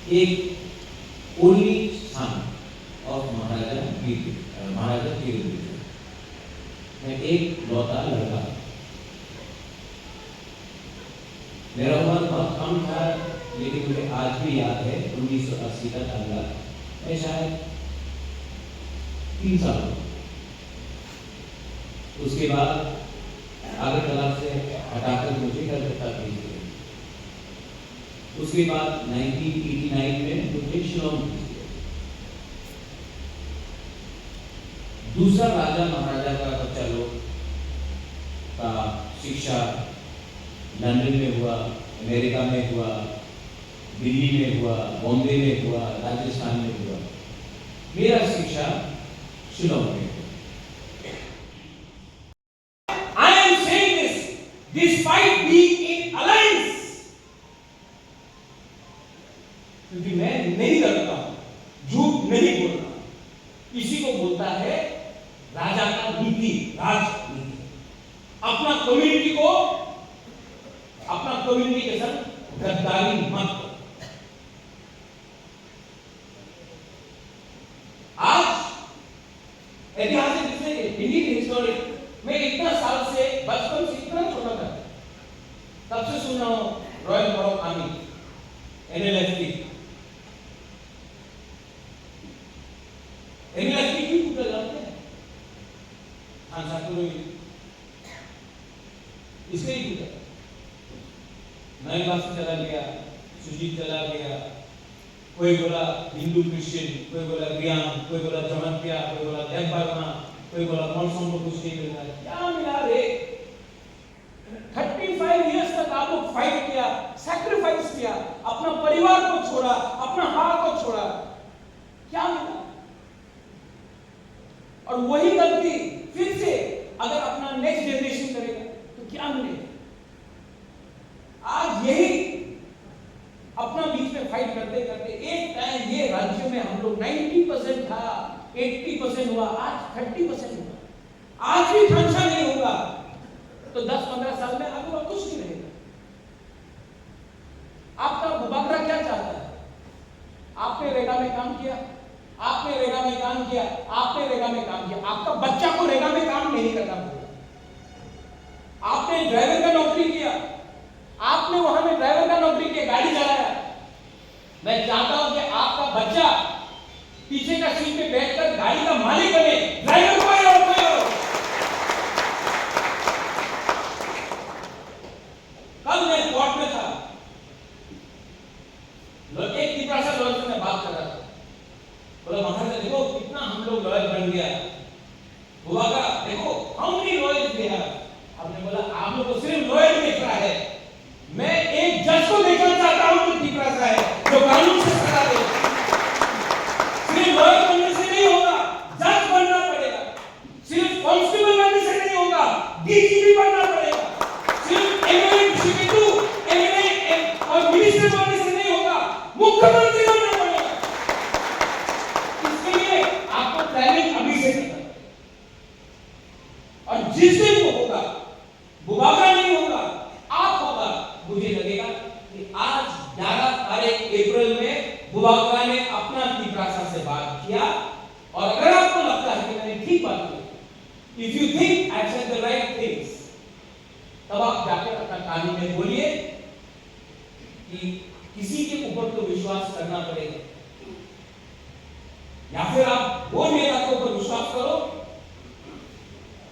एक only son of Maharaja Bir मैं एक लौता लड़का। मेरा उम्र बहुत कम था, लेकिन मुझे आज भी याद है 1980 का टांगा। मैं शायद 3 साल। उसके बाद आगरतला से हटाकर मुझे कलकत्ता भेज दिया। उसके बाद 1989 में मुझे शिलोंग भेज दिया। दूसरा राजा महाराजा का बच्चा लोग का शिक्षा लंदन में हुआ, अमेरिका में हुआ, दिल्ली में हुआ, बॉम्बे में हुआ, राजस्थान में हुआ। मेरा शिक्षा शिलोंग में हुआ। I am saying this despite being in alliance, क्योंकि मैं नहीं डरता हूं, झूठ नहीं बोलता। इसी को बोलता है राजा का नीति, राजनीति। अपना कम्युनिटी के साथ गद्दारी मत करो। आज ऐतिहासिक इंडियन हिस्टोरी में इतना साल से बचपन से इतना छोटा था, तब से सुना हूं रॉयल बरोक आर्मी एनएलएफटी क्यों टूटा जाते हैं? खान साहब इसलिए ही टूटा। नई बात चला गया, सुजीत चला गया, कोई बोला हिंदू क्रिश्चियन, कोई बोला रियान, कोई बोला जमतिया, कोई बोला देवबर्मा, कोई बोला मौसम को कुछ नहीं मिल रहा है। क्या मिला रे? 35 इयर्स तक आप लोग फाइट किया, सैक्रिफाइस किया, अपना परिवार को छोड़ा, अपना हार को छोड़ा, क्या मिला? और वही गलती फिर से अगर अपना नेक्स्ट जनरेशन करेगा तो क्या मिलेगा? आज यही अपना बीच में फाइट करते करते एक टाइम ये राज्य में हम लोग 90% था, 80% हुआ, आज 30% हुआ। आज भी ढंसा नहीं होगा तो 10-15 साल में आपको कुछ नहीं रहेगा। आपका बुबागरा क्या चाहता है? आपने रेगा में काम किया, आपने रेगा में काम किया, आपने रेगा में काम किया। आपका बच्चा को रेगा में काम नहीं करना पड़ेगा। आपने ड्राइवर का नौकरी किया, आपने वहां में ड्राइवर का नौकरी किया, गाड़ी चलाया। मैं चाहता हूं कि आपका बच्चा पीछे का सीट पे बैठकर गाड़ी का मालिक बने, ड्राइवर कोई और कोई और। कल मैं कोर्ट में था, एक तिपरासा लॉयर से मैं बात कर रहा था। बोला महाराज देखो कितना हम लोग लॉयर बन गया, हुआ का देखो how many lawyers we have. हमने बोला आप लोग को सिर्फ लॉयर देख रहा है, मैं एक जज को देखना चाहता हूं जो ठीक रहा है, जो कानून से सजा दे। सिर्फ लॉयर बनने से नहीं होगा, जज बनना पड़ेगा। सिर्फ कांस्टेबल बनने से नहीं होगा, डीजीपी बनना पड़ेगा। सिर्फ एमएलए, सीपीटू, एमएलए और मिनिस्टर बनने से नहीं होगा, मुख्यमंत्री बनना पड़ेगा। इसके लिए आपको प्लानिंग अभी से करना है। और जिस दिन वो होगा, बुबागरा नहीं होगा, आप होगा। मुझे लगेगा कि आज 11 तारीख अप्रैल में बुबागरा ने अपना तिपरासा से बात किया। और अगर आपको लगता है कि मैंने ठीक बात की, if you think I said the right things, तब आप जाकर अपना कानून में बोलिए कि किसी के ऊपर तो विश्वास करना पड़ेगा, या फिर आप वो नेता के ऊपर विश्वास करो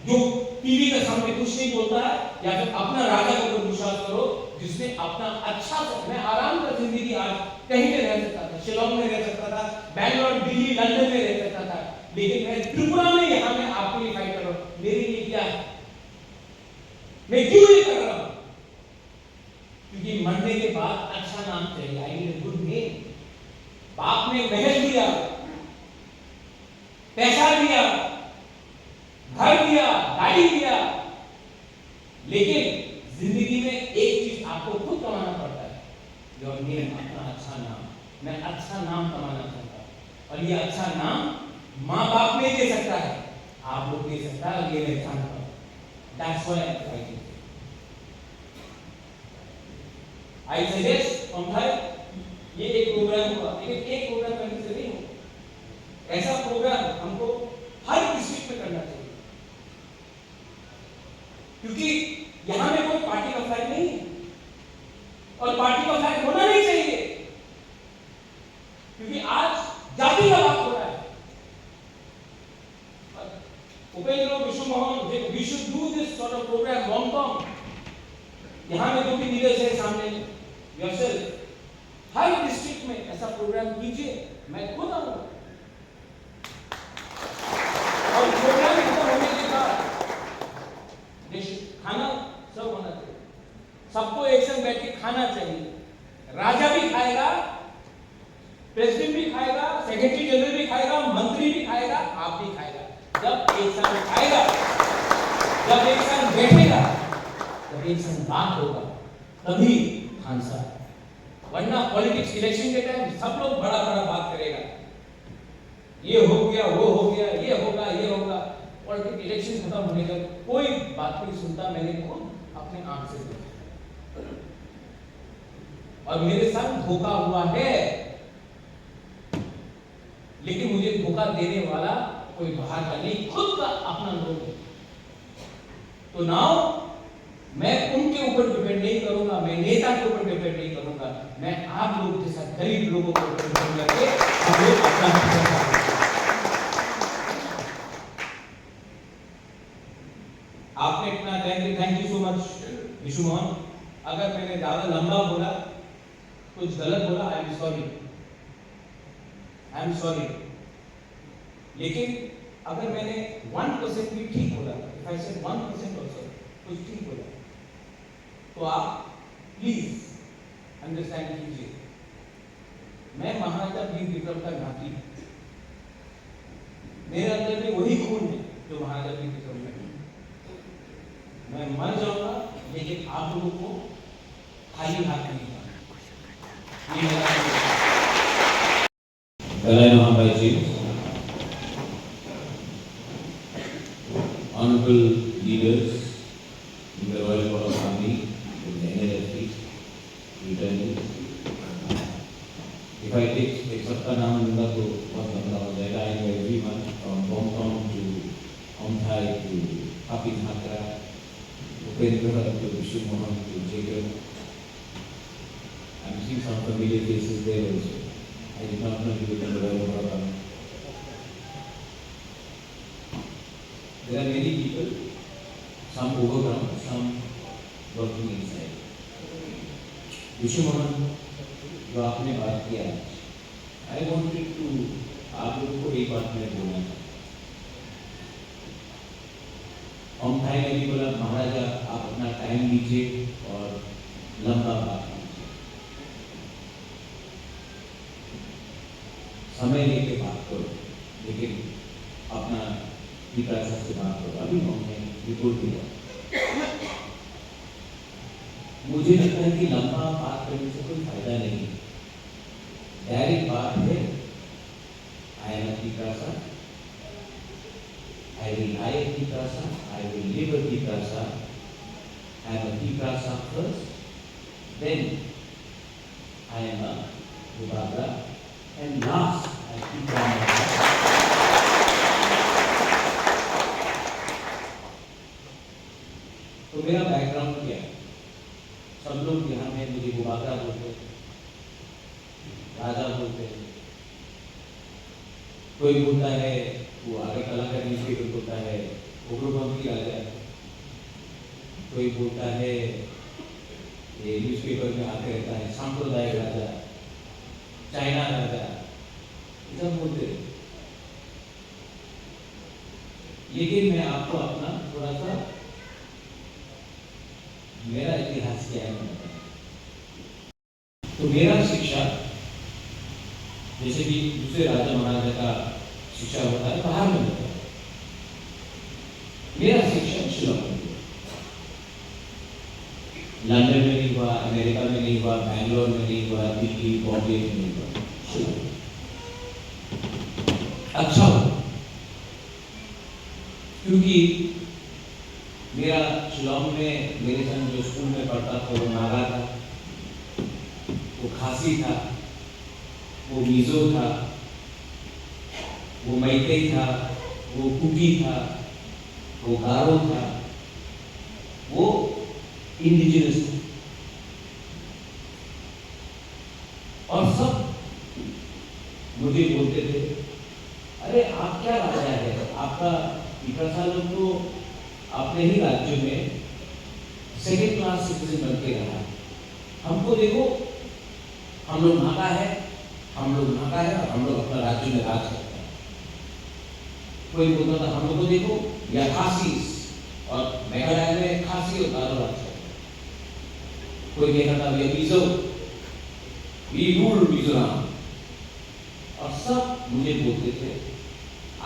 जो टीवी के सामने कुछ नहीं बोलता है, या फिर अपना राजा के ऊपर विश्वास करो जिसने अपना अच्छा मैं आराम का जिंदगी आज कहीं पे रह सकता था, शिलोंग में रह सकता था, बैंगलोर, दिल्ली, लंदन में रह सकता था, लेकिन मैं त्रिपुरा में यहां मैं आपके लिए फाइट कर रहा हूं। मेरे लिए क्या है? मैं क्यों ये कर रहा हूं? क्योंकि मरने के बाद अच्छा नाम चाहिए। I need a good name. बाप ने महल दिया, पैसा दिया, घर दिया, गाड़ी दिया, लेकिन जिंदगी में एक चीज आपको खुद कमाना पड़ता है, योर नेम, अपना अच्छा नाम। मैं अच्छा नाम कमाना चाहता हूं, और ये अच्छा नाम माँ बाप नहीं दे सकता है, आप लोग दे सकता है। ये मैं जानता हूं। That's why I'm fighting. I suggest from her ये एक प्रोग्राम हुआ, लेकिन एक प्रोग्राम करने से नहीं होगा। ऐसा प्रोग्राम हमको हर डिस्ट्रिक्ट में करना चाहिए, क्योंकि यहां में कोई पार्टी का फ्लैग नहीं है और पार्टी का फ्लैग होना नहीं चाहिए, क्योंकि आज जाति का बात हो रहा है। उपेंद्र विश्व Mohan, we should do this sort of program long term। यहाँ में जो भी लीडर्स है सामने yourself, हर डिस्ट्रिक्ट में ऐसा प्रोग्राम कीजिए, मैं खुद आऊंगा। और प्रोग्राम खत्म होने के बाद खाना सब होना चाहिए, सबको एक संग बैठ के खाना चाहिए। राजा भी खाएगा, प्रेसिडेंट भी खाएगा, सेक्रेटरी जनरल भी खाएगा, मंत्री भी खाएगा, आप भी खाएगा। जब एक साथ खाएगा, जब एक साथ बैठेगा, जब एक साथ बात होगा, तभी खानसा। वरना पॉलिटिक्स इलेक्शन के टाइम सब लोग बड़ा बड़ा बात करेगा, ये हो गया, वो हो गया, ये होगा, ये होगा। पॉलिटिक्स इलेक्शन खत्म होने तक कोई बात नहीं सुनता। मैंने खुद अपने आंख से देखा और मेरे साथ धोखा हुआ है, लेकिन मुझे धोखा देने वाला कोई बाहर का नहीं, खुद का अपना लोग है। तो नाउ मैं उनके ऊपर डिपेंड नहीं करूंगा, मैं नेता के ऊपर डिपेंड नहीं करूंगा, मैं आप लोगों के साथ गरीब लोगों को डिपेंड करके हम लोग अपना आपने इतना time, thank you so much Vishu Mohan. अगर मैंने ज्यादा लंबा बोला, कुछ गलत बोला, आई एम सॉरी। लेकिन अगर मैंने 1% भी ठीक बोला, इफ आई सेड 1% आल्सो कुछ ठीक बोला, तो आप प्लीज अंडरस्टैंड कीजिए, मैं महाराजा वीर विक्रम का नाती हूं, मेरे अंदर में वही खून है जो महाराजा वीर विक्रम में। मैं मर जाऊंगा, लेकिन आप लोगों को खाली हाथ नहीं जाना। ये मेरा honorable leaders in the Royal Corps of Army, in the NLFT, returning. If I take सबका नाम लूँगा तो बहुत लंबा हो जाएगा। I know everyone from Bongtong to Omthai to Papi Dhakra, Upendra to Vishu Mohan to Jacob. I'm seeing some familiar faces there also. I did not know you were in the Royal Corps of Army. There are many people, some overground, some working inside. Vishu Mohan, जो आपने बात किया, I wanted to आप लोगों को एक बात मैं बोलना था। ओमथाई ने भी बोला, महाराजा आप अपना टाइम लीजिए और लंबा बात कीजिए, समय लेके बात करो, लेकिन अपना विकास से बात करो। अभी हमने रिपोर्ट दिया, मुझे लगता है कि लंबा बात करने से कोई फायदा नहीं। डायरेक्ट बात है, I am a Tikrasa, I will die at Tikrasa, I will live at Tikrasa, I am a Tikrasa first, then I am a Bhubagra, and last I keep on तो मेरा बैकग्राउंड क्या है? सब लोग यहाँ में मुझे भुबागरा बोलते हैं, राजा बोलते हैं, कोई बोलता है वो आगे कलाकार न्यूज़पेपर बोलता है उग्रपंथी राजा, कोई बोलता है ये न्यूज़पेपर में आते रहता है सांप्रदायिक राजा, चाइना राजा, ये सब बोलते हैं। लेकिन मैं आपको अपना थोड़ा सा मेरा इतिहास क्या है तो मेरा शिक्षा जैसे कि दूसरे राजा महाराजा का शिक्षा होता है बाहर में होता है, मेरा शिक्षा शिलोंग में, लंदन में नहीं हुआ, अमेरिका में नहीं हुआ, बैंगलोर में नहीं हुआ, दिल्ली बॉम्बे में नहीं हुआ, शिलोंग। अच्छा हो क्योंकि मेरा शिलोंग में मेरे संग जो स्कूल में पढ़ता था वो नागा था, वो खासी था, वो मिजो था, वो मैतेई था, वो कुकी था, वो गारो था, वो इंडिजिनस था, और सब मुझे बोलते थे, अरे आप क्या राजा है, आपका इतना साल तो अपने ही राज्य में सेकेंड क्लास सिटीजन बन के रहा, हमको देखो, हम लोग नागा है, हम लोग नागा है और हम लोग अपना राज्य में राज करते हैं। कोई बोलता था हम लोग को देखो, या खासी, और मेघालय में खासी और गारो राज करते हैं। कोई कहता था ये मिजो, वी रूल मिजोरम, और सब मुझे बोलते थे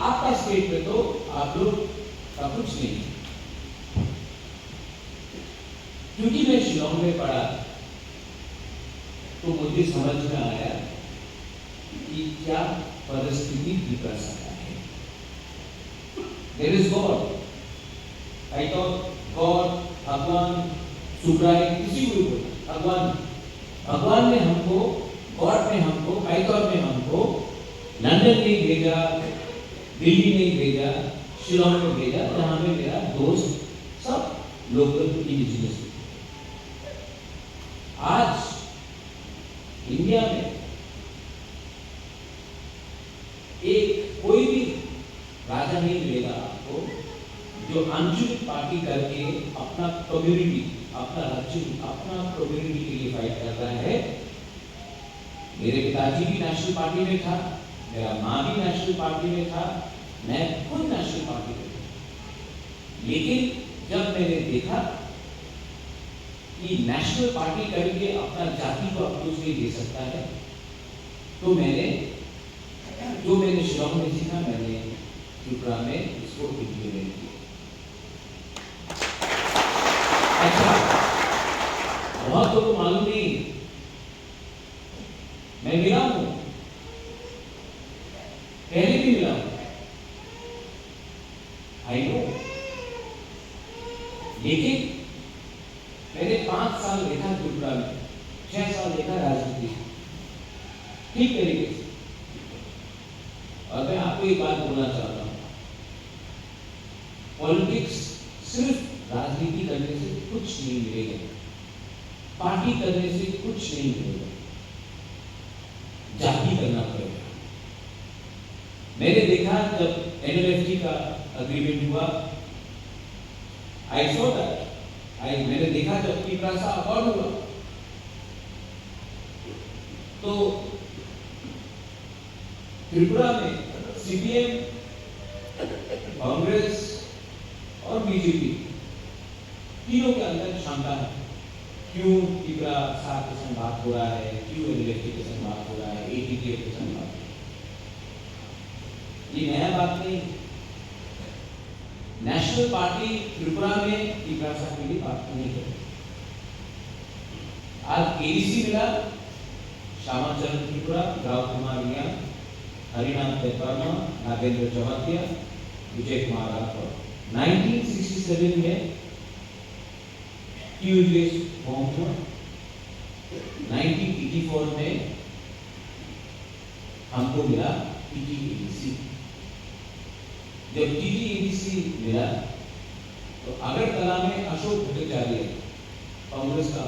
आपका स्टेट में तो आप लोग का कुछ नहीं। क्योंकि मैं शिलोंग में पढ़ा तो मुझे समझ में आया कि क्या परिस्थिति बिगड़ सकता है। There is God. I thought God, भगवान, सुब्राय, किसी को भी बोला भगवान ने हमको, गॉड ने हमको, आइथॉट ने हमको लंदन नहीं भेजा, दिल्ली नहीं भेजा, शिलोंग में भेजा, जहां में मेरा दोस्त सब लोकल इंडिजिनस। आज इंडिया में एक कोई भी राजा नहीं मिलेगा आपको जो आंचलिक पार्टी करके अपना कम्युनिटी, अपना राज्य, अपना कम्युनिटी के लिए फाइट कर रहा है। मेरे पिताजी भी नेशनल पार्टी में था, मेरा माँ भी नेशनल पार्टी में था, मैं खुद नेशनल पार्टी में था। लेकिन जब मैंने देखा कि नेशनल पार्टी करके अपना जाति को अप्रोच नहीं दे सकता है, तो मैंने शिलोंग में सीखा, मैंने त्रिपुरा में इसको इम्प्लीमेंट किया। अच्छा, बहुत लोगों को मालूम नहीं, मैं मिला हूं, पहले भी मिला हूं, आई नो, लेकिन मैंने 5 साल देखा त्रिपुरा में, 6 साल देखा राजनीति ठीक तरीके से। और मैं आपको एक बात बोलना चाहता हूं, पॉलिटिक्स सिर्फ राजनीति करने से कुछ नहीं मिलेगा, पार्टी करने से कुछ नहीं मिलेगा, जाति करना पड़ेगा। मैंने देखा जब NLFT का अग्रीमेंट हुआ, आई सॉ दैट, मैंने देखा जब पिपरासा अकॉर्ड हुआ, तो त्रिपुरा में CPM, कांग्रेस और बीजेपी तीनों के अंदर क्षमता है। क्यों त्रिपुरा साथ के संग बात हो रहा है, क्यों NLFT के संग बात हो रहा है, ATK के संग बात, ये नया बात नहीं। नेशनल पार्टी त्रिपुरा में त्रिपुरा साथ के लिए बात नहीं करती। आज ADC मिला, श्यामाचरण त्रिपुरा, राव कुमार मिया, हरिनाथ वर्मा, नागेंद्र चौहातिया, विजय कुमार राठौर। 1967 में QUS फॉर्म हुआ, 1984 में हमको मिला TTADC। जब TTADC मिला तो अगरतला में अशोक भट्टाचार्य, कांग्रेस का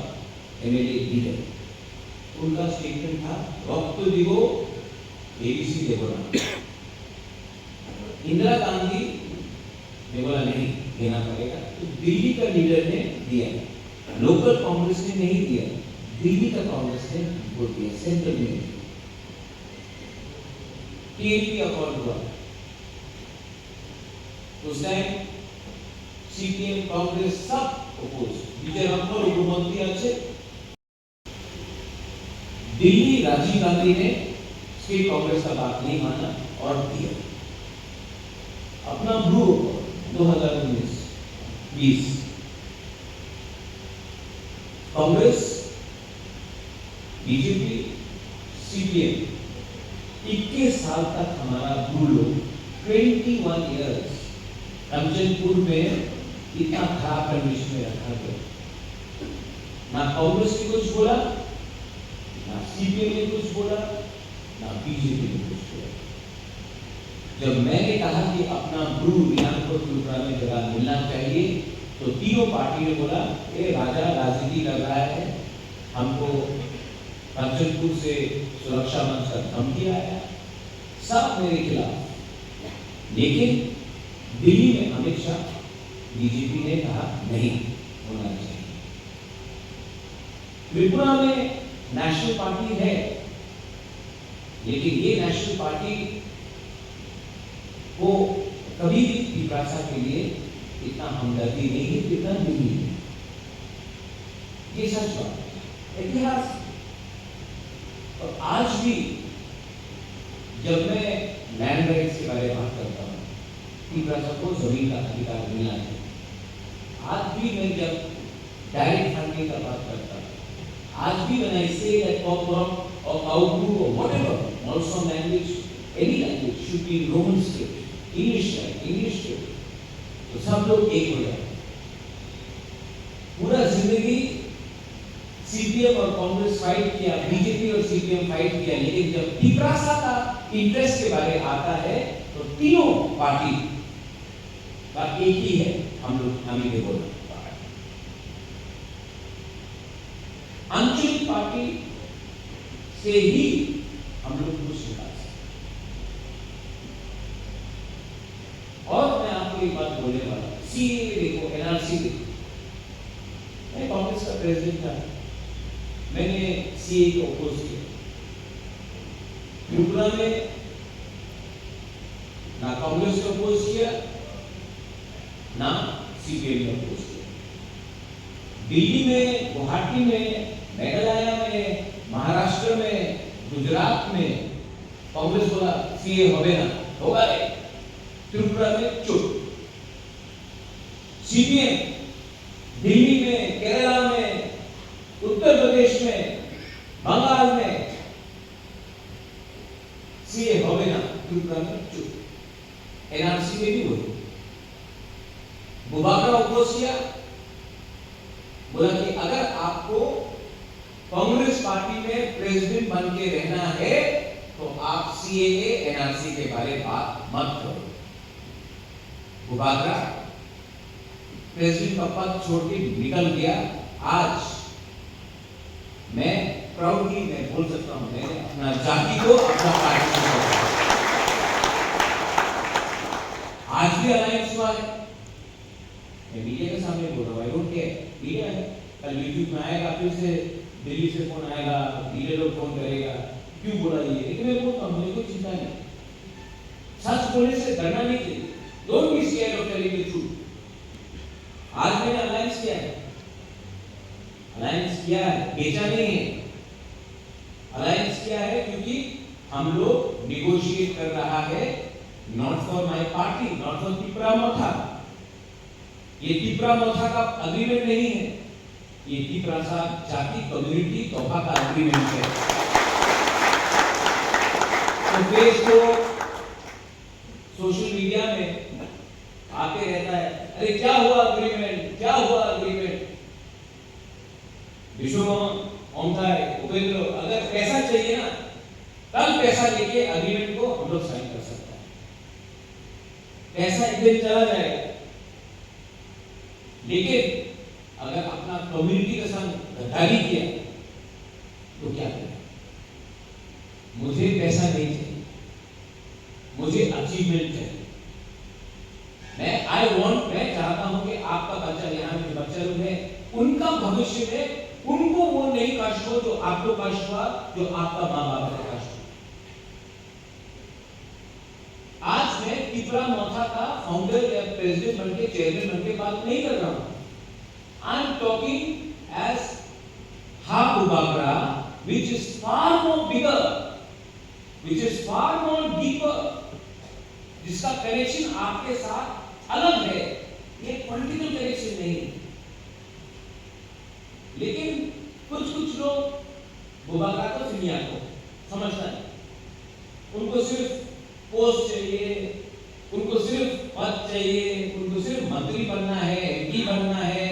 MLA लीडर, उनका स्टेटमेंट था रक्त दिवो ABC दे बोला। इंदिरा गांधी ने बोला नहीं देना पड़ेगा, तो दिल्ली का लीडर ने दिया, लोकल कांग्रेस ने नहीं दिया, दिल्ली का कांग्रेस ने वोट दिया, सेंट्रल में TNP अकॉर्ड हुआ। उस टाइम CPM, कांग्रेस सब अपोज, विजय राघव उप मंत्री अच्छे, दिल्ली राजीव गांधी ने स्टेट कांग्रेस का बात नहीं माना और दिया अपना ब्लू 2019-20। कांग्रेस, बीजेपी, CPM 21 साल तक हमारा ब्लू लोग 21 इयर्स रमजनपुर में इतना खराब कंडीशन में रखा गया। ना कांग्रेस ने कुछ बोला, ना CPM ने कुछ बोला, ना बीजेपी ने कुछ किया। जब मैंने कहा कि अपना ब्रू रियान को त्रिपुरा में जगह मिलना चाहिए, तो तीनों पार्टी ने बोला ये राजा राजनीति कर रहा है, हमको रक्षणपुर से सुरक्षा मंच का धमकी आया, सब मेरे खिलाफ। लेकिन दिल्ली में अमित शाह बीजेपी ने कहा नहीं होना चाहिए। त्रिपुरा में नेशनल पार्टी है, लेकिन ये नेशनल पार्टी को कभी भी त्रिपुरा के लिए इतना हमदर्दी नहीं है जितना दिल्ली है। ये सच बात है, इतिहास। और आज भी जब मैं लैंड राइट्स के बारे में बात करता हूँ, त्रिपुरा को जमीन का अधिकार मिलना है। आज भी मैं जब डायरेक्ट फंडिंग का बात करता हूँ, आज भी when I say that Kokoram or Kaugru or whatever, also language, any language should be Roman script, English script, तो सब लोग एक हो जाए। पूरा जिंदगी सीपीएम और कांग्रेस फाइट किया, बीजेपी और सीपीएम फाइट किया, लेकिन जब त्रिपुरा का इंटरेस्ट के बारे आता है तो तीनों पार्टी का एक ही है, हम लोग हमें के बोलना। आंचलिक पार्टी से ही हम लोग कुछ निकाल सकते। और मैं आपको एक बात बोलने वाला, सीए देखो, एनआरसी देखो। मैं कांग्रेस का प्रेसिडेंट था, मैंने सीए को अपोज किया। त्रिपुरा में ना कांग्रेस को अपोज किया, ना सीपीएम ने अपोज किया। दिल्ली में, गुवाहाटी में, मेघालय में, महाराष्ट्र में, गुजरात में कांग्रेस बोला सीए होवे ना, होगा रे। त्रिपुरा में चुप। सीपीएम दिल्ली में, केरला में, उत्तर प्रदेश में, बंगाल में सीए होवे ना, त्रिपुरा में चुप। एनआरसी में भी बोलो, बुबाकरा अपोज किया, बोला कि अगर आपको कांग्रेस पार्टी में प्रेसिडेंट बन के रहना है तो आप सीएए एनआरसी के बारे में बात मत करो। बुबाकरा प्रेसिडेंट का पद छोड़ के निकल गया। आज मैं प्राउडली मैं बोल सकता हूं, मैंने अपना जाति को अपना पार्टी को आज भी अलायंस हुआ है। मैं मीडिया के सामने बोल रहा हूं, आई डोंट केयर, मीडिया है, कल यूट्यूब में आएगा, फिर से दिल्ली से फोन आएगा, मीडिया लोग फोन करेगा, क्यों बोला ये, लेकिन मैं बोलता हूं मुझे कोई चिंता नहीं। सच बोलने से डरना नहीं चाहिए, don't be scared of telling the truth. आज मैंने अलायंस किया है, अलायंस किया है, बेचा नहीं है, अलायंस किया है क्योंकि हम लोग निगोशिएट कर रहा है, not for my party, not for Tripura Motha. ये त्रिपुरा मोथा का अग्रीमेंट नहीं है, ये त्रिपुरा जाति कम्युनिटी तोहफा का अग्रीमेंट है। तो फेसबुक, सोशल मीडिया में आते रहता है, अरे क्या हुआ अग्रीमेंट, क्या हुआ अग्रीमेंट। विश्वमोहन, ओमथाई, उपेंद्र, अगर पैसा चाहिए ना, कल पैसा लेके अग्रीमेंट को हम लोग साइन कर सकते हैं। पैसा एक दिन चला जाएगा, लेकिन अगर अपना कम्युनिटी के साथ गद्दारी किया तो क्या करें। मुझे पैसा नहीं चाहिए, मुझे अचीवमेंट चाहिए। मैं चाहता हूं कि आपका बच्चा, यहाँ जो बच्चा लोग है, उनका भविष्य में उनको वो नहीं कष्ट हो जो आपको कष्ट हुआ, जो आपका माँ बाप का कष्ट हुआ। आज मैं त्रिपुरा मोथा का फाउंडर या प्रेसिडेंट बनके, चेयरमैन बनके बात नहीं कर रहा हूं। I am talking as Habubakra, which is far more bigger, which is far more deeper, जिसका कनेक्शन आपके साथ अलग है, ये पॉलिटिकल कनेक्शन नहीं है। लेकिन कुछ लोग बुबाकरा को दुनिया को समझता है, उनको सिर्फ पोस्ट चाहिए, उनको सिर्फ पद चाहिए, उनको सिर्फ मंत्री बनना है, एमपी बनना है,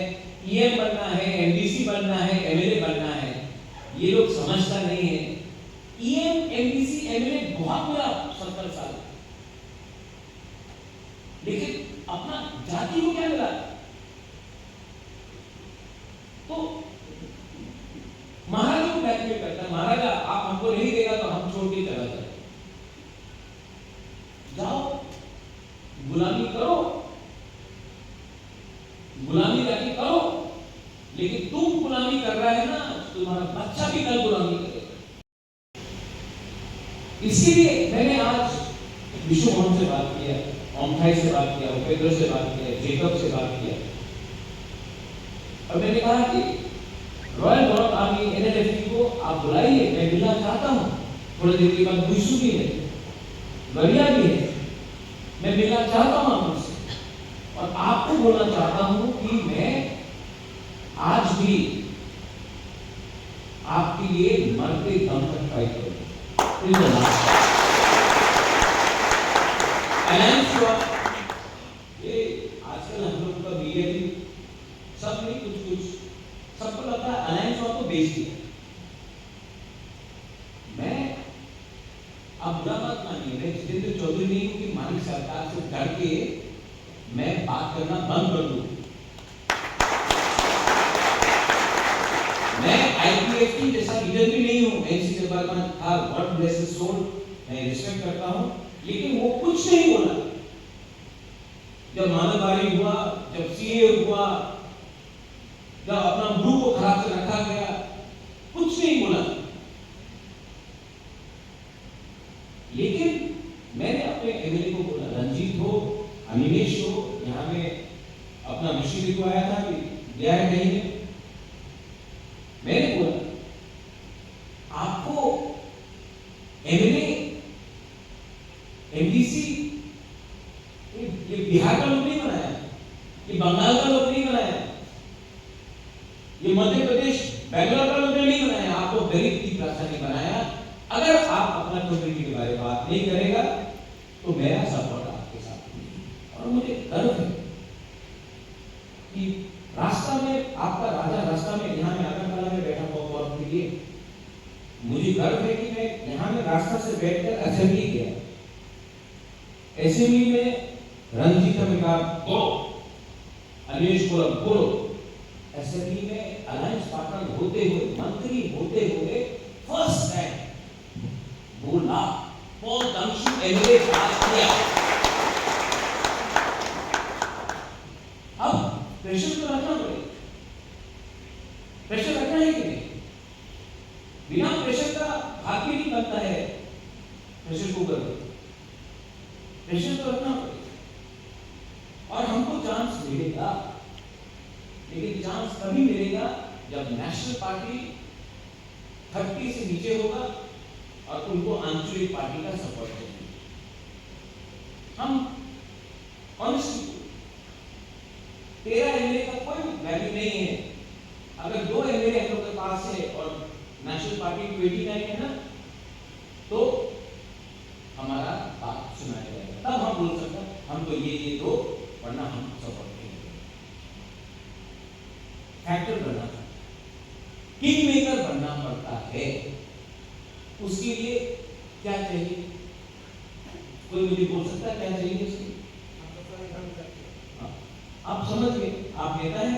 ईएम बनना है, एमडीसी बनना है, एमएलए बनना है। ये लोग समझता नहीं है ईएम एमडीसी एमएलए बहुत मिला 70 साल, लेकिन अपना जाति को क्या मिला? तो महाराजा को ब्लैकमेल करता है, महाराजा आप हमको नहीं देगा तो हम छोड़ के चला जाए, जाओ गुलामी करो, गुलामी जाके करो, लेकिन तुम गुलामी कर रहा है ना, तुम्हारा बच्चा भी कल गुलामी करेगा। इसीलिए मैंने आज विश्व मोहन से बात किया, ओमथाई से बात किया, उपेंद्र से बात किया, जेकब से बात किया, और मैंने कहा कि रॉयल नॉर्थ आर्मी एनएलएफटी को आप बुलाइए, मैं मिलना चाहता हूं। थोड़ी देर के बाद बुशु भी है, गरिया भी है, मैं मिलना चाहता हूं आपसे, और आपको बोलना चाहता हूं कि मैं आज भी आपके लिए मरते दम तक फाइट करूंगा। अलायंस हुआ, ये आजकल हम लोग का मीडिया भी सब नहीं, कुछ सबको लगता है अलायंस हुआ तो बेच दिया। मैं अब बुरा मत मानिए, मैं जितेंद्र चौधरी नहीं हूं कि हमारी सरकार से डर के मैं बात करना बंद कर दूं। मैं आईपीएफटी जैसा लीडर भी नहीं हूं, एनसी जबरदस्त था, गॉड ब्लेस हिज सोल, मैं रिस्पेक्ट करता हूं, लेकिन वो कुछ नहीं बोला। जब मानववाड़ी हुआ, जब सीए हुआ, जब अपना मुंह को खराब से रखा गया, कुछ नहीं बोला। लेकिन मैंने अपने एमएलए को बोला, रंजीत हो, अनिमेश हो, यहाँ में अपना मिश्री को आया था कि दिया है कहीं में, मैंने बोला आपको एमएलए एमडीसी ये बिहार का लोग नहीं बनाया, ये बंगाल का लोग नहीं बनाया, ये मध्य प्रदेश बैंगलोर का लोग नहीं बनाया, आपको गरीब की भाषा नहीं बनाया। अगर आप अपना कम्युनिटी के बारे में बात नहीं करेगा तो मेरा सपोर्ट आपके साथ है। और मुझे गर्व है कि रास्ता में आपका राजा रास्ता में यहाँ में आगरतला में बैठा हुआ वक्त के लिए मुझे गर्व है कि मैं यहाँ में रास्ता से बैठकर असेंबली गया। असेंबली में रंजीत ने कहा बोलो, अनिमेश बोला बोलो। असेंबली में अलायंस पार्टनर होते हुए, मंत्री होते हुए फर्स्ट टाइम बोला, पॉल दंशु एमएलए पास किया। अब प्रेशर तो रखना पड़ेगा, प्रेशर रखना है कि नहीं? बिना प्रेशर का भाग भी नहीं बनता है, प्रेशर कुकर में प्रेशर तो रखना पड़ेगा। और हमको चांस मिलेगा, लेकिन चांस तभी मिलेगा जब नेशनल पार्टी 30 से नीचे होगा और उनको आंचलिक पार्टी का सपोर्ट चाहिए। हम ऑनेस्टली 13 एमएलए का कोई वैल्यू नहीं है। अगर 2 एमएलए हम लोग के पास है और नेशनल पार्टी 29 है ना, तो हमारा बात सुनाया जाएगा, तब हम बोल सकते हैं हमको ये दो, वरना हम सपोर्ट करेंगे। फैक्टर बनना, किंग मेकर बनना पड़ता है। उसके लिए क्या चाहिए? कोई मुझे बोल सकता है क्या चाहिए उसके? आप समझ गए, आप नेता है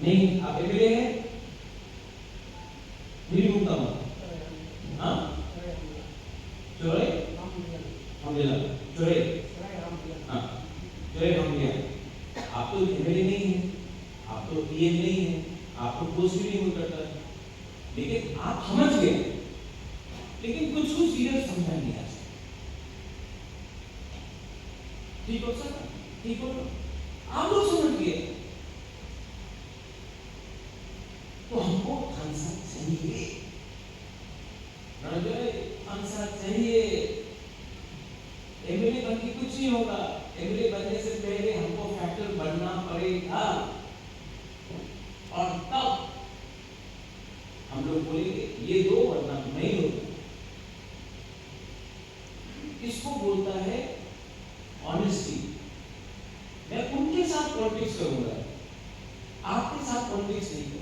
नहीं, आप एमएलए है, मेरी मुक्ता मत, हाँ चोरे हम दिला चोरे, हाँ चोरे हम दिया। आप तो एमएलए नहीं है, आप तो पीएम नहीं है, आपको पोस्ट भी नहीं करता है, लेकिन आप समझ गए। लेकिन कुछ लीडर समझा नहीं आ सकते। ठीक हो सर, ठीक हो, आप लोग समझ गए तो हमको सांसद चाहिए, सांसद चाहिए। एमएलए बन के कुछ नहीं होगा, एमएलए बनने से पहले हमको फैक्टर बनना पड़ेगा, और तब हम लोग बोलेंगे ये दो, वरना नहीं होगा। इसको बोलता है ऑनेस्टी। मैं उनके साथ पॉलिटिक्स करूंगा, आपके साथ पॉलिटिक्स नहीं करूंगा।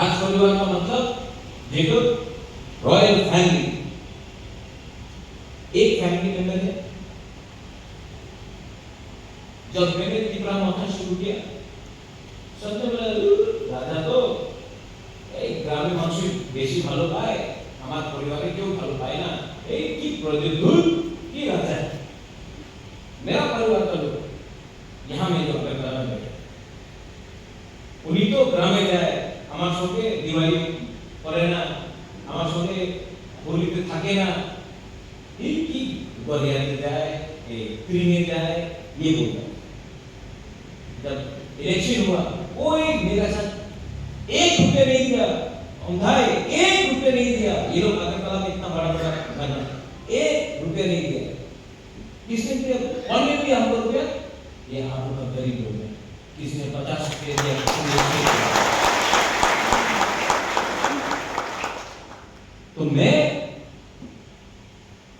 राज परिवार का मतलब देखो रॉयल फैमिली, एक फैमिली मेंबर है। जब मैंने तिपरा मथन शुरू किया, सबने बोला राजा तो ग्रामीण মানুষ বেশি ভালো পায়, আমার পরিবারে কেউ ভালো পায় না, এই কি প্রদ্যুৎ কি রাজা। मेरा परिवार का लोग यहाँ में जो अपने ग्राम में उन्हीं तो ग्राम में जाए, हमारे संगे दिवाली करे ना, हमारे संगे होली पे थके ना, इनकी बरियानी जाए, क्रीमे जाए, ये बोलता। जब इलेक्शन हुआ, कोई मेरा साथ ₹1 नहीं दिया, भाई ₹1 नहीं दिया। ये लोग अगरतला में इतना बड़ा बड़ा बना, ₹1 नहीं दिया। किसने दिया? ऑनलाइन भी हमको रुपया, ये आप लोग गरीब लोग हैं। किसने ₹50 दिया, तो मैं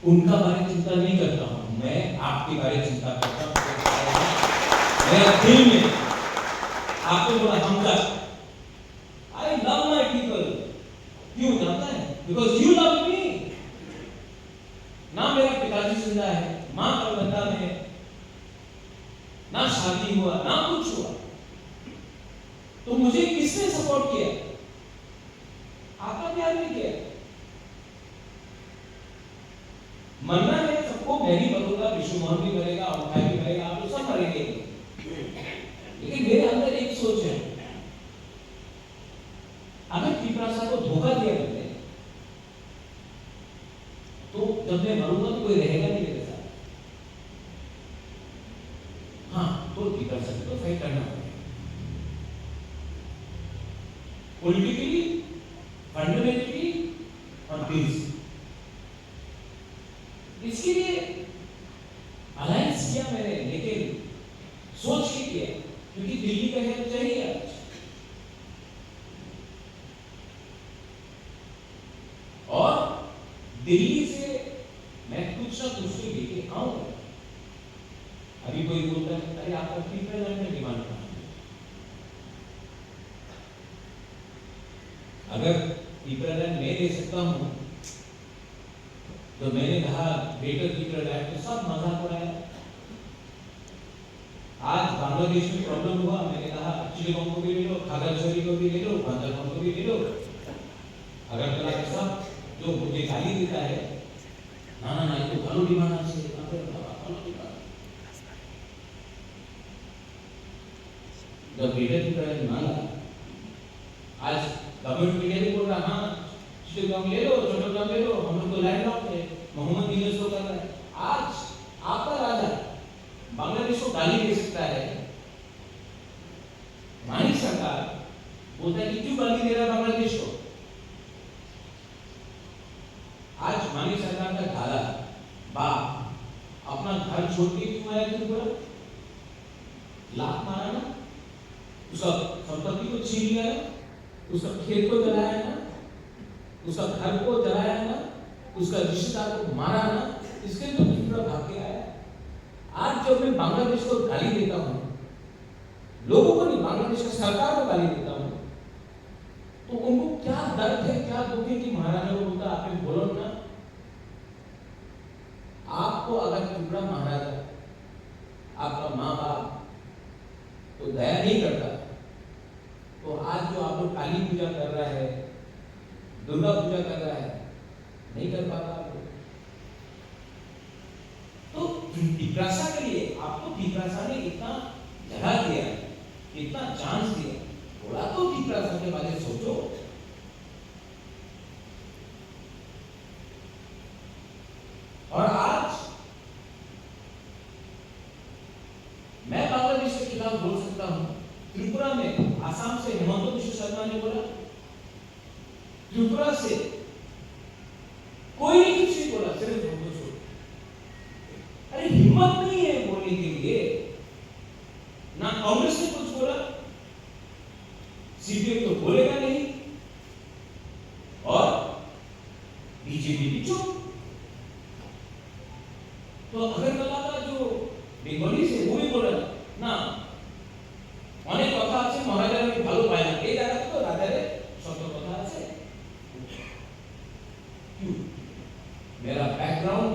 उनका बारे चिंता नहीं करता हूं, मैं आपके बारे चिंता करता हूं। मेरे दिल में आपको बोला हमका, I love my people, क्यों जानता है? Because you love me। ना मेरा पिताजी जिंदा है, माँ कलकत्ता में है, ना शादी हुआ, ना कुछ हुआ, तो मुझे किसने सपोर्ट किया? आपका प्यार नहीं किया। मरना है सबको, मैं भी मरूंगा, विष्णु मोहन भी मरेगा, अमृता भी मरेगा, आप लोग सब मरेंगे, लेकिन मेरे अंदर एक सोच है, अगर पिपरासा को धोखा दिया मैंने, तो जब मैं मरूंगा तो कोई रहेगा नहीं मेरे साथ। हाँ, तो पिपरासा को तो फाइट करना पड़ेगा, पॉलिटिकली, फंडामेंटली और पीस। इसके लिए अलायंस किया मैंने, लेकिन सोच के किया, क्योंकि दिल्ली का हेल्प चाहिए आज। और दिल्ली से मैं कुछ ना कुछ तो लेके आऊंगा। अभी कोई बोलता है अरे आपका प्रीपेड में डिमांड कहाँ है? अगर प्रीपेड मैं दे सकता हूं, तो मैंने कहा ग्रेटर प्रीपेड तो सब मजाक उड़ाया। आज बांग्लादेश में प्रॉब्लम हुआ, मैंने कहा चिटगांव को भी ले लो, खागड़ाछड़ी को भी ले लो, बांद्राबाद को भी ले लो। अगर कला के सब जो मुझे गाली देता है, ना ना ना ये तो भालो डिमांड আছে, भालो डिमांड। जब ग्रेटर प्रीपेड मांगा, आज गवर्नमेंट मीडिया भी बोल रहा हाँ चिटगांव ले लो, चट्टग्राम ले लो, हम लोग को लैंड लॉक है, मोहम्मद बिन तो कर रहा है। आज आपका राजा बांग्लादेश को गाली दे सकता है, मानी सरकार बोलता है कि क्यों गाली दे रहा है बांग्लादेश को? आज मानी सरकार का दादा बाप अपना घर छोड़ के क्यों आया? क्यों बोला? लात मारा ना, उसका संपत्ति को छीन लिया ना, उसका खेत को जलाया ना, उसका घर को जलाया ना, उसका रिश्तेदार को मारा ना, इसके तो दूसरा भाग के आया। आज जब मैं बांग्लादेश को गाली देता हूं, लोगों को नहीं, बांग्लादेश की सरकार को गाली देता हूं, तो उनको क्या दर्द है, क्या दुख है कि महाराजा को बोलता आपने बोलो ना। आपको अगर त्रिपुरा महाराजा आपका माँ बाप तो दया नहीं करता, तो आज जो आप लोग काली पूजा कर रहा है, दुर्गा पूजा कर रहा है, नहीं कर पाता आप लोग। तो पिपरासा के लिए आपको पिपरासा ने इतना जगह दिया, इतना चांस दिया, थोड़ा तो पिपरासा के बारे में सोचो। और आज मैं बांग्लादेश के खिलाफ बोल सकता हूं। त्रिपुरा में आसाम से हेमंत बिश्व शर्मा ने बोला, त्रिपुरा से कोई नहीं कुछ नहीं बोला, सिर्फ हमको छोड़। अरे हिम्मत नहीं है बोलने के लिए। ना कांग्रेस ने कुछ बोला, सीपीएम तो बोलेगा नहीं, और बीजेपी भी चुप। तो अगरतला का जो बेंगली से वो भी बोला ना, অনেক কথা আছে মহারাজার ভালো পায় না, এই জায়গাতে তো রাজারে সব बैकग्राउंड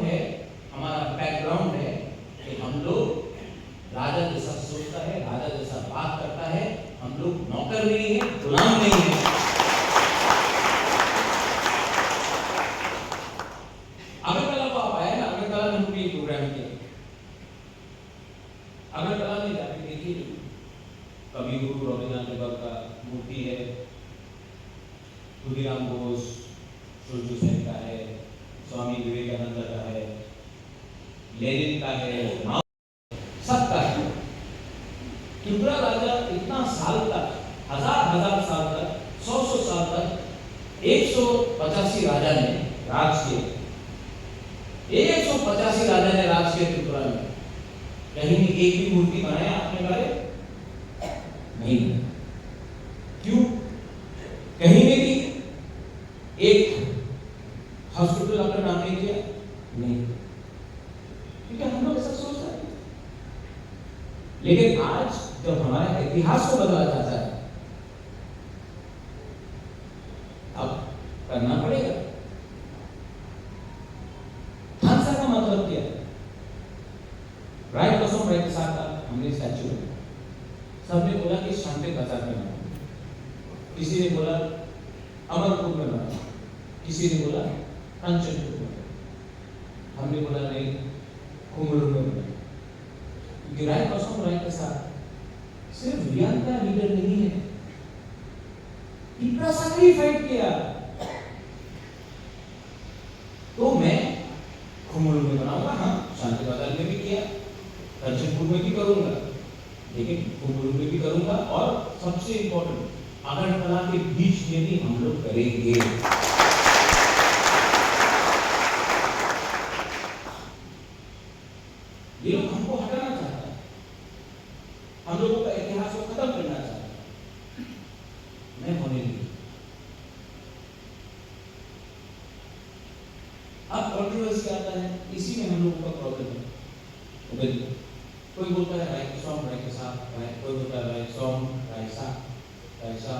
है कि हम लोग राजा जैसा सोचता है, राजा जैसा बात करता है। हम लोग नौकर नहीं है, गुलाम नहीं है। अगरतला को आप आए ना, अगरतला में हमने प्रोग्राम किया। अगरतला में जाके देखिए, कवि गुरु रविन्द्रनाथ टैगोर का मूर्ति है, खुदीराम बोस, सुरजू सेन का है, स्वामी विवेकानंद का है, लेनिन का है, सबका है। त्रिपुरा राजा इतना साल तक, हजार साल तक, 100 साल तक 185 राजा ने राज किए। 185 राजा ने राज किए त्रिपुरा में। कहीं भी एक भी मूर्ति बनाया आपने बारे नहीं। क्यों? कहीं में भी एक हॉस्पिटल अपना नाम नहीं किया नहीं, क्योंकि हम लोग ऐसा सोच रहे हैं। लेकिन आज जब हमारे इतिहास को बदला जाता है, अब करना पड़ेगा। थानसा का मतलब क्या है? राय कसम राय के साथ हमने स्टैचू है। सबने बोला कि शांति बाजार में बनाओ, किसी ने बोला अमरपुर में बनाओ, किसी ने बोला कंचनपुर में, हमने बोला नहीं कुमरू में बनाओ। क्योंकि राय कसम राय के साथ सिर्फ रियान का लीडर नहीं है, पिपरासा ने फाइट किया। तो मैं कुमरू में बनाऊंगा, हाँ शांति बाजार में भी किया, कंचनपुर में भी करूंगा, लेकिन कुमरू में भी करूंगा, और सबसे इंपॉर्टेंट अगरतला के बीच में भी हम लोग करेंगे। ये लोग हमको हटाना चाहता है, हम लोगों का इतिहास को खत्म करना चाहता है। मैं होने नहीं। अब कंट्रोवर्सी आता है, इसी में हम लोगों का प्रॉब्लम है। कोई बोलता है राय सॉन्ग राय के साथ, कोई बोलता है राय सॉन्ग राय सा ऐसा।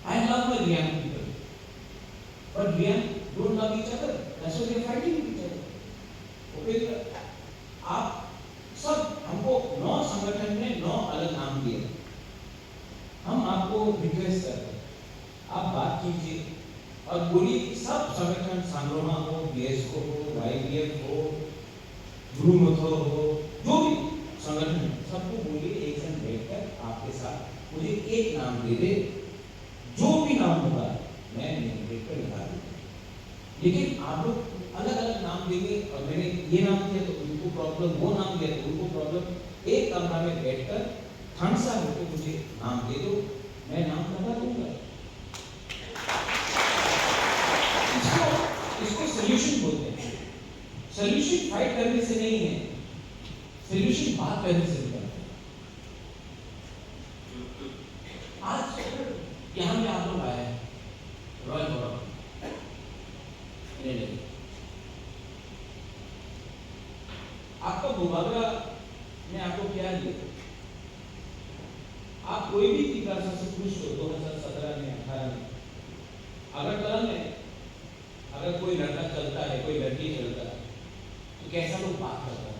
I love my Riyan people, but Riyan don't love each other. That's why they are fighting with each other. Okay, आप सब हमको 9 संगठन ने 9 अलग नाम दिए। हम आपको रिक्वेस्ट करते हैं, आप बात कीजिए और बोलिए कि सब संगठन, सांग्रोमा हो, बीएसओ हो, वाईबीएफ हो, गुरुमथो हो, जो भी संगठन है, सबको बोलिए एक जन बैठकर आपके साथ मुझे एक नाम दे दे, जो भी नाम होगा मैं बैठकर लिखा दूंगा। लेकिन आप लोग अलग अलग नाम देंगे, और मैंने ये नाम दिया तो उनको प्रॉब्लम, वो नाम दिया तो उनको प्रॉब्लम। एक कमरा में बैठकर थानसा होकर मुझे नाम दे दो, मैं नाम लगा दूंगा। इसको सॉल्यूशन बोलते हैं। सॉल्यूशन फाइट करने से नहीं है, सॉल्यूशन बात करने से निकलता है। आज यहाँ में आप लोग आए हैं, रॉयल बोरा नहीं, आपका मुबादला में आपको क्या दिया? आप कोई भी विकास से खुश हो 2017 में, 18 में, अगरतला में अगर कोई लड़का चलता है, कोई लड़की चलता है, तो कैसा लोग बात करता है,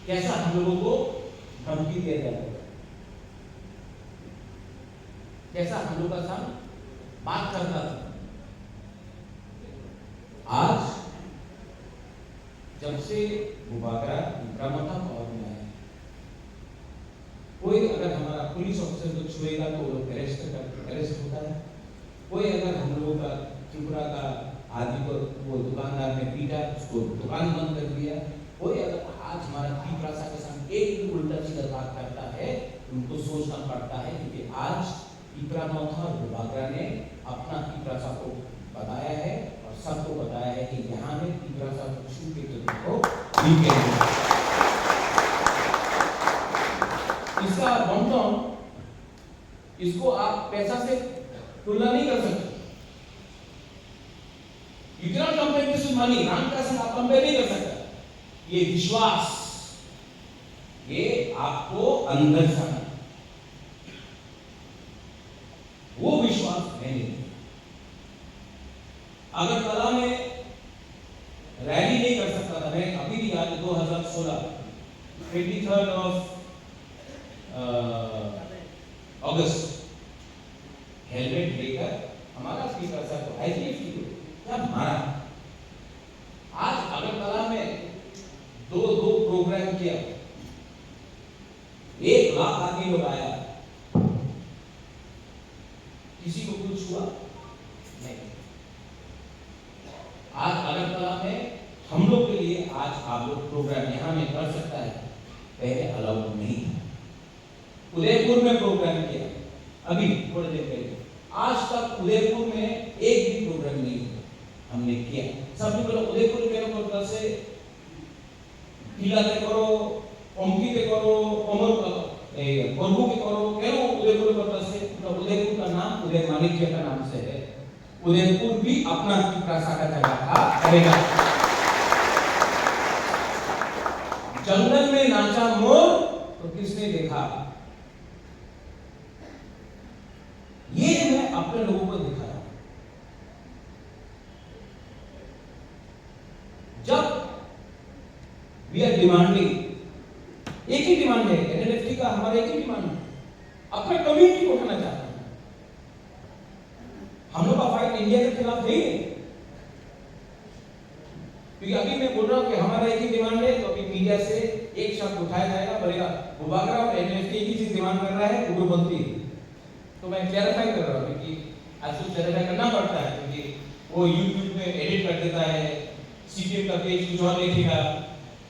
कैसा हम लोगों को धमकी दिया जाता है, कैसा हम लोग का साथ बात करता था। आज जब से मुबागरा इकरामता पावर में आया, कोई अगर हमारा पुलिस ऑफिसर को छुएगा तो वो लोग अरेस्ट होता है। कोई अगर हम लोगों का त्रिपुरा का आदमी को वो दुकानदार ने पीटा, उसको दुकान बंद कर दिया। कोई अगर आज हमारा पिपरासा के साथ एक भी उल्टा सीधा बात करता है, उनको सोचना पड़ता है, क्योंकि आज पिपरामथा और मुबागरा ने अपना पिपरासा को बताया है और सबको बताया है कि यहाँ में पिपरासा को छू के तो देखो ठीक है। इसका बमतम, इसको आप पैसा से तुलना नहीं कर सकते। You cannot compare this with money. Ram का साथ आप कंपेयर नहीं कर सकते। ये विश्वास, ये आपको अंदर से आना, वो विश्वास है नहीं। अगरतला में रैली नहीं कर सकता था। मैं अभी भी याद है 2016 23 अगस्त हेलमेट लेकर हमारा स्पीकर साहब को IGF की क्या मारा। आज अगरतला में दो प्रोग्राम किया, 1 लाख आदमी लोग आया, किसी को कुछ हुआ नहीं। आज अगरतला में हम लोग के लिए आज आप लोग प्रोग्राम यहाँ में कर सकता है, पहले अलाउड नहीं था। उदयपुर में प्रोग्राम किया अभी थोड़ी देर पहले, आज तक उदयपुर में एक भी प्रोग्राम नहीं हुआ, हमने किया। सबने बोला उदयपुर के लोग से किलाते करो, ओमकीते करो, कोमर कोरबू के करो, क्यों उदयपुर करता से? उदयपुर का नाम उदय माणिक्य का नाम से है। उदयपुर भी अपना पिपरासा का जगह था करेगा। जंगल में नाचा मोर तो किसने देखा? ये मैं अपने लोगों को दिखा रहा हूं। जब वी आर डिमांडिंग, एक ही डिमांड है NLFT का, हमारा एक ही डिमांड है, अपने कम्युनिटी को उठाना चाहते हैं। हम लोग का फाइट इंडिया के खिलाफ नहीं है, क्योंकि अभी मैं बोल रहा हूं कि हमारा एक ही डिमांड है, तो अभी मीडिया से एक शब्द उठाया जाएगा, बोलेगा बुबागरा और NLFT एक ही चीज डिमांड कर रहा है, उग्रपंथी। तो मैं क्लैरिफाई कर रहा हूं, क्योंकि आज तो क्लैरिफाई करना पड़ता है, क्योंकि वो YouTube में एडिट कर देता है, CPM का पेज कुछ और लिखेगा,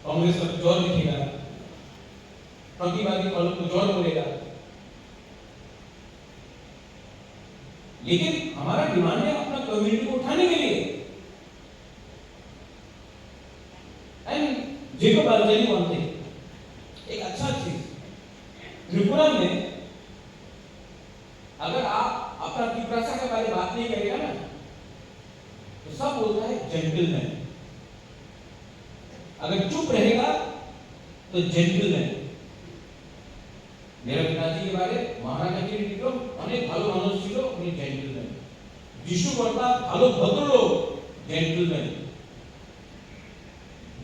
कांग्रेस का कुछ और लिखेगा, प्रतिवादी कॉलम कुछ और बोलेगा। लेकिन हमारा डिमांड है अपना कम्युनिटी को उठाने के लिए। एंड जेको बालजनी मानते एक अच्छा चीज, त्रिपुरा में अगर आप अपना पिपरासा के बारे में बात नहीं करेगा ना, तो सब बोलता है जेंटलमैन। अगर चुप रहेगा तो जेंटलमैन। मेरा पिताजी के बारे महाराजा के विक्रम अनेक ভালো মানুষ ছিল, উনি জেন্টলম্যান। বিষ্ণু কর্তা ভালো ভদ্রলোক, জেন্টলম্যান।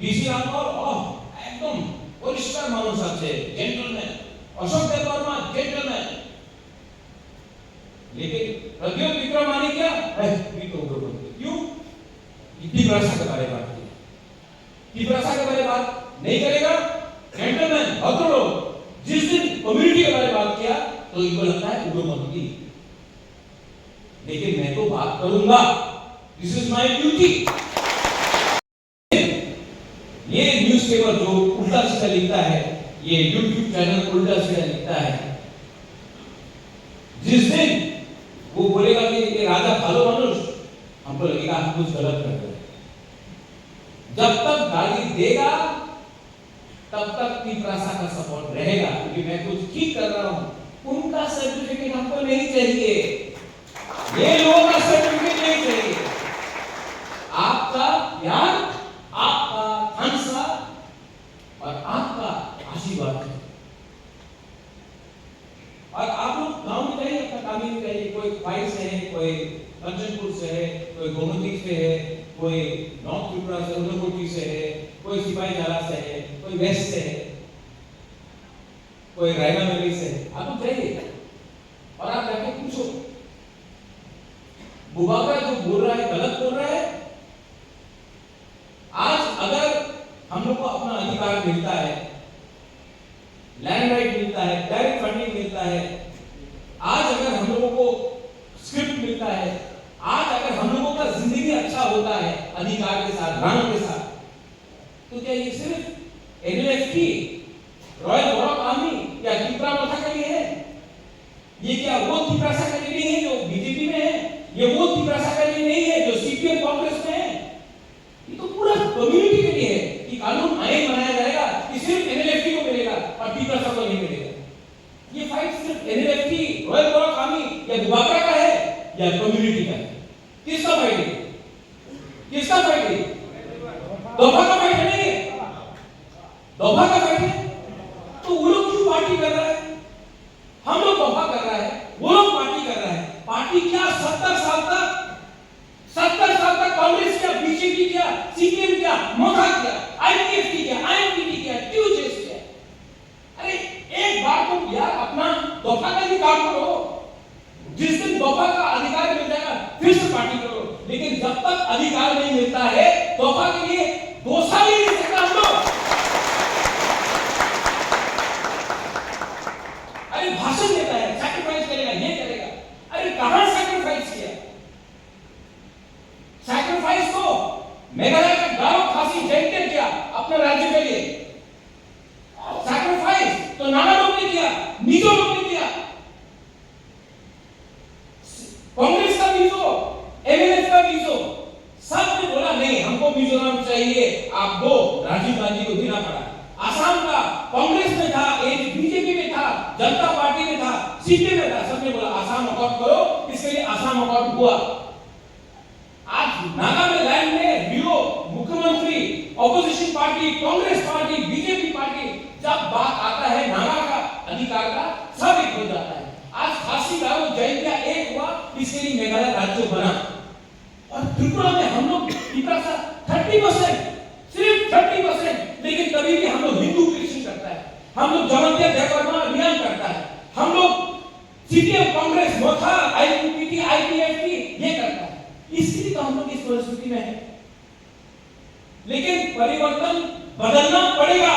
ডিসি রামপাল একদম পরিষ্কার মানুষ আছে, জেন্টলম্যান। অশোক দেববর্মা জেন্টলম্যান। लेकिन प्रद्योत विक्रमादित्य भी तो उग्रपंथी। क्यों? पिपरासा के बारे में बात की, पिपरासा के बारे में बात नहीं करेगा, जेंटलमैन भद्रलोक। जिस दिन कम्युनिटी के बारे में बात किया तो इनको लगता है उग्रपंथी। लेकिन मैं तो बात करूंगा, दिस इज माय ड्यूटी। ये न्यूज़पेपर जो उल्टा सीधा लिखता है, ये YouTube चैनल उल्टा सीधा लिखता है, जिस दिन वो बोलेगा कि ये राजा भालो मानुष, हमको लगेगा हम कुछ गलत कर रहे हैं। जब तक गाली देगा तब तक पिपरासा का सपोर्ट रहेगा, क्योंकि मैं कुछ ठीक कर रहा हूं। उनका सर्टिफिकेट हमको नहीं चाहिए, ये लोगों का सर्टिफिकेट नहीं चाहिए। आपका प्यार, आपका हंसा और आपका आशीर्वाद है। और आप लोग गांव में जाइए, अपना काम ही करिए। कोई फाइल से है, कोई कंचनपुर से है, कोई गोमती से है, कोई नॉर्थ त्रिपुरा से, उदयपुर से है, कोई सिपाही झाला से है, कोई वेस्ट से है, कोई रायबरेली से है। आप लोग जाइए और आप जाके पूछो, बुबागरा जो बोल रहा है गलत बोल रहा है। आज अगर हम लोग को अपना अधिकार मिलता है, लैंड राइट मिलता है, डायरेक्ट फंडिंग मिलता है, आज अगर हम लोगों को स्क्रिप्ट मिलता है, आज अगर हम लोगों का जिंदगी अच्छा होता है अधिकार के साथ, राणों के साथ, तो क्या ये सिर्फ NLFT, रॉयल बॉर्डर आर्मी या पिपरासा के लिए है? ये क्या वो पिपरासा के लिए नहीं है जो बीजेपी में है? ये वो पिपरासा के लिए नहीं है जो CPM कांग्रेस में है? ये तो पूरा कम्युनिटी के लिए है कि कानून आइन बनाया जाएगा कि सिर्फ NLFT को मिलेगा और पिपरासा को नहीं मिलेगा। ये फाइट सिर्फ NLFT, रॉयल बॉर्डर आर्मी या बुबागरा का है या कम्युनिटी का है? किसका फाइट है? किसका फाइट है? दोफा का फाइट नहीं है, दोफा का फाइट है। तो वो लोग क्यों पार्टी कर रहा है? हम लोग दोफा कर रहा है, वो लोग पार्टी कर रहा है। पार्टी क्या 70 साल तक सीपीएम किया, मोथा किया, आईपीएफटी किया, आईएनपीटी किया, टीयूजेस किया। अरे एक बार तो यार अपना दफा का अधिकार करो। जिस दिन दफा का अधिकार मिल जाएगा फिर से पार्टी करो, लेकिन जब तक अधिकार नहीं मिलता है दफा के लिए 2 साल ही नहीं सकता हम लोग। अरे भाषण देता है, सैक्रिफाइस करेगा, ये करेगा। अरे कहां सैक्रिफाइस किया? सैक्रिफाइस तो मेघालय का गारो खासी जैन ने किया अपने राज्य के लिए। सैक्रिफाइस तो नागा लोग ने किया, मिजो लोग ने किया, कांग्रेस का मिजो, एमएनएफ का मिजो, सब ने बोला नहीं हमको मिजोरम चाहिए, आप दो। राजीव गांधी को देना पड़ा। आसाम का कांग्रेस में था, एक बीजेपी में था, जनता पार्टी में था, सीपीएम में था, सबने बोला आसाम अकॉर्ड करो, इसके लिए आसाम अकॉर्ड हुआ। आज नागालैंड में वीरो मुख्यमंत्री, opposition party, Congress party, BJP party, जब बात आता है नागा का अधिकार का, सब एक हो जाता है। आज खासी गारो जैन एक हुआ, इसके लिए मेघालय राज्य बना। और त्रिपुरा में हम लोग इतना सा 30%, सिर्फ 30%, लेकिन कभी भी हम लोग हिंदू क्रिश्चियन करता है, हम लोग जमंतिया देववर्मा अभियान करता है, हम लोग सीपीएम, कांग्रेस, मोथा, आईपीपीटी, आईपीएफटी ये करता है। इसलिए तो हम लोग इस परिस्थिति में हैं। लेकिन परिवर्तन बदलना पड़ेगा।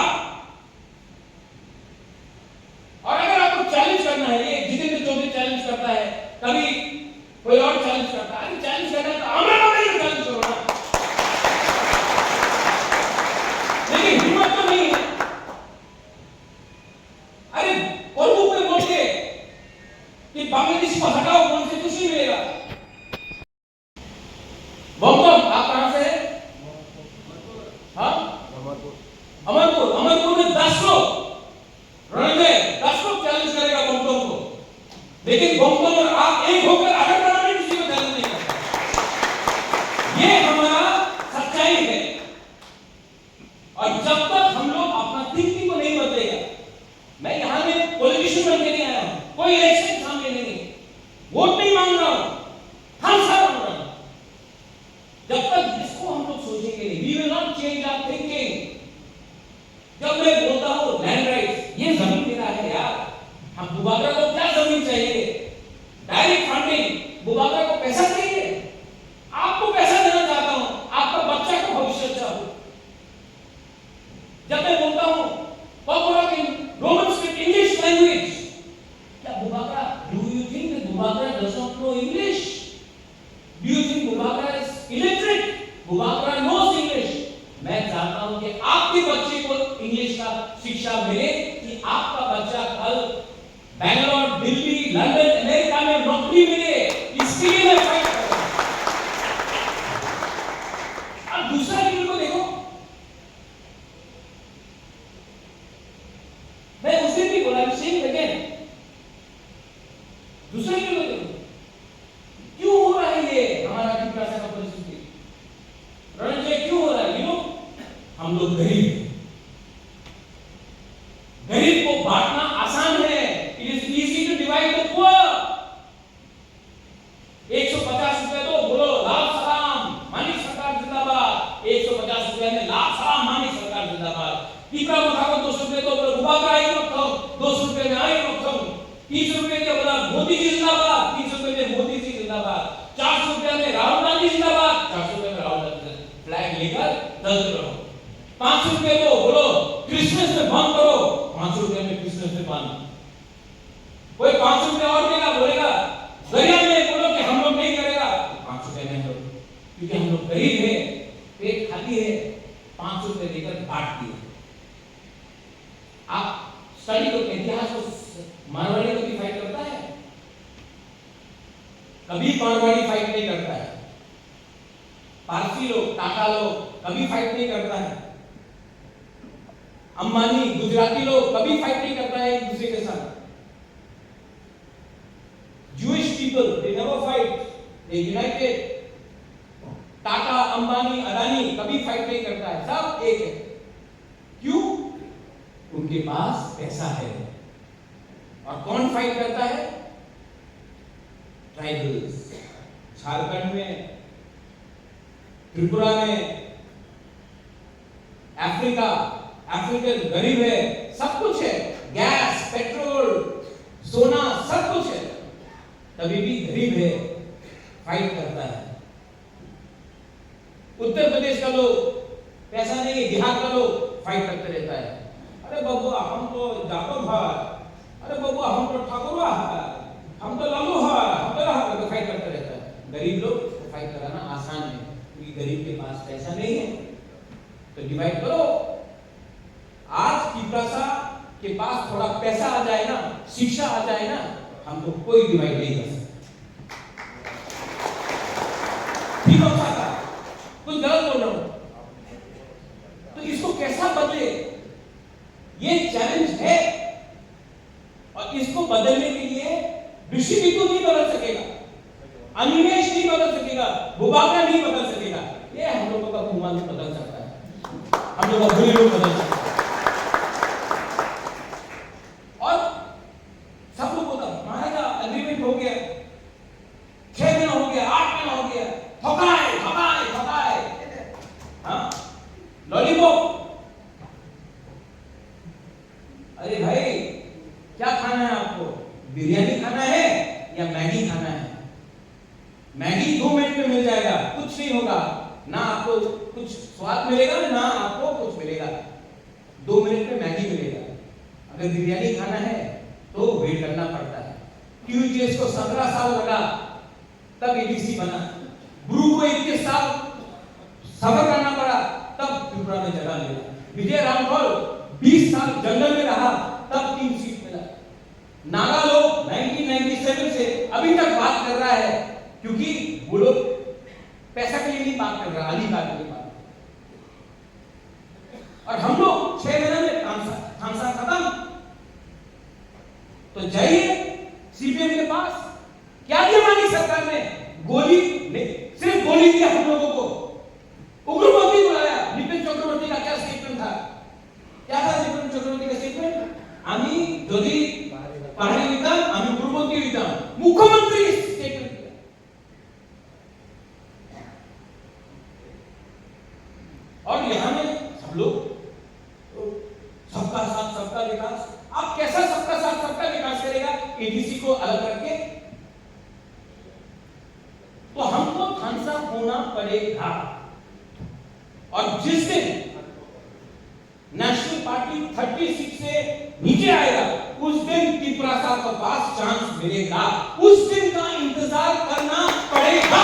और अगर आपको चैलेंज करना है, ये जितेंद्र चौधरी चैलेंज करता है, कभी कोई और चैलेंज करता है, चैलेंज करना है तो आमना सामने चैलेंज करो ना, लेकिन हिम्मत तो नहीं है। अरे और मुंह पे बोल के कि बांग्लादेश को हटाओ, कौन से कुछ नहीं मिलेगा। बमबम आप कहां से हैं? हाँ, अमरपुर में 10 लोग रणजय 10 लोग चैलेंज करेगा बमबम को, लेकिन बमबम और आप एक होकर अगर बनाने किसी को चैलेंज नहीं करते। ये हमारा सच्चाई है। और जब तक हम लोग अपना थिंकिंग को नहीं बदलेगा, मैं यहां में पॉलिटिशियन बन के नहीं आया हूं, कोई इलेक्शन सामने नहीं है, वोट नहीं मांग रहा हूं, हम सब मांग रहा हूं। जब तक इसको हम लोग सोचेंगे नहीं, we will not change our thinking. जब मैं बोलता हूं लैंड राइट्स, ये जमीन मेरा है यार, हम बुबागरा को क्या जमीन चाहिए? डायरेक्ट फंडिंग, बुबागरा को पैसा चाहिए, आपको पैसा देना चाहता हूं, आपका बच्चा को भविष्य चाहूं। जब मैं बोलता हूं popular in Roman speak English language, क्या Bubagra, do you think that Bubagra does not know English? Do you think Bubagra is illiterate? Bubagra knows English. मैं चाहता हूं कि आपके बच्चे को इंग्लिश का शिक्षा मिले, कि आपका बच्चा कल बैंगलोर, दिल्ली, लंदन, अमेरिका में नौकरी मिले। इसके लिए मैं फाइट कर रहा हूं। अब दूसरा लेवल को देखो, मैं उस दिन भी बोला, सेम अगेन, दूसरा लेवल को देखो, क्यों हो रहा है ये हमारा त्रिपुरा का परिस्थिति? रणजय क्यों हो रहा है? हम लोग गरीब हैं। गरीब को बांटना आसान है, it is easy to divide the poor. 150 रुपए दो, बोलो लाल सलाम मानिक सरकार जिंदाबाद। 150 रुपए में लाल सलाम मानिक सरकार जिंदाबाद। टीका मथा को 200 रुपए दो, बोलो बुबागरा आई रखम, 200 रुपए में आई रखम। 30 रुपए के बोला मोदी जी जिंदाबाद, 30 रुपए में मोदी जी जिंदाबाद। 400 रुपए में राहुल गांधी जिंदाबाद, 400 रुपए में राहुल गांधी फ्लैग लेकर दल रहो। 500 रुपए दो, बोलो क्रिसमस में बंद करो, 500 रुपए में क्रिसमस में बंद। कोई 500 रुपए और देगा, बोलेगा गरीब में, बोलो कि हम लोग नहीं करेगा, 500 रुपए में करो, क्योंकि हम लोग गरीब है, पेट खाली है, 500 रुपए देकर बांट दिए। आप स्टडी करो, इतिहास को मारवाड़ी कभी फाइट करता है? कभी मारवाड़ी फाइट नहीं करता है। पारसी लोग, टाटा लोग कभी फाइट नहीं करता है। अंबानी, गुजराती लोग कभी फाइट नहीं करता है एक दूसरे के साथ। Jewish people, they never fight, they united. Tata, Ambani, Adani कभी फाइट नहीं करता है, सब एक है। क्यों? उनके पास पैसा है। और कौन फाइट करता है? ट्राइबल्स। झारखंड में, त्रिपुरा में, अफ्रीका, अफ्रीकन गरीब है, सब कुछ है, गैस, पेट्रोल, सोना, सब कुछ है, तभी भी गरीब है, फाइट करता है। उत्तर प्रदेश का लोग पैसा नहीं है, बिहार का लोग फाइट करते रहता है, अरे बबुआ हम तो जाटव है, अरे बबुआ हम तो ठाकुरवा है, हम तो लालू है, हम तो फाइट करते रहता है। गरीब लोग फाइट कराना आसान है, क्योंकि गरीब के पास पैसा नहीं है, तो डिवाइड करो। आज पिपरासा के पास थोड़ा पैसा आ जाए ना, शिक्षा आ जाए ना, हमको कोई डिवाइड नहीं कर सकता। ठीक हो सकता, कुछ गलत बोल रहा हूं, तो इसको कैसा बदले, ये चैलेंज है, और इसको बदलने के लिए ऋषि भी तो नहीं बदल सकेगा, अनिमेश नहीं बदल सकेगा, भूभागा नहीं बदल सकेगा, ये हम लोगों का कुमार बदल सकता है, हम लोग का बुरे लोग बदल सकते हैं। और सब लोग बोलता महाराजा एग्रीमेंट हो गया, 6 महीना हो गया, 8 महीना हो गया, ठोकाए ठोकाए ठोकाए, हाँ लॉलीपॉप। अरे भाई क्या खाना है आपको, बिरयानी खाना है या मैगी खाना है? मैगी 2 मिनट में मिल जाएगा, कुछ नहीं होगा, ना आपको कुछ स्वाद मिलेगा ना आपको कुछ मिलेगा, 2 मिनट में मैगी मिलेगा। अगर बिरयानी खाना है तो वेट करना पड़ता है। क्यूजीएस को 17 साल लगा तब एडीसी बना, गुरु को 21 साल सफर करना पड़ा तब त्रिपुरा में जगह मिला, विजय रामफल 20 साल जंगल में रहा तब 3 सीट मिला। नागा लोग 1997 से अभी तक बात कर रहा है, क्योंकि वो लोग पैसा के लिए नहीं बात कर रहा, अलीबाग के लिए बात, और हम लोग 6 महीने में खामसा खत्म। तो जाइए सीपीएम के पास, क्या दिया मानी सरकार ने, गोली नहीं, सिर्फ गोली दिया हम लोगों को, उग्रवादी बुलाया। नितिन चक्रवर्ती का क्या स्टेटमेंट था, क्या था नितिन चक्रवर्ती का स्टेटमेंट? आमी यदि পাহাড়ি হইতাম আমি উগ্রপন্থী হইতাম, মুখ্যমন্ত্রী স্টেটমেন্ट दिया। और यहां में सब लोग सबका साथ सबका विकास, आप कैसा सबका साथ सबका विकास करेगा एडीसी को अलग करके? तो हमको खानसा होना पड़ेगा, और जिस दिन नेशनल पार्टी 30 सीट से नीचे आएगा उस दिन त्रिपुरा के पास चांस मिलेगा, उस दिन का इंतजार करना पड़ेगा।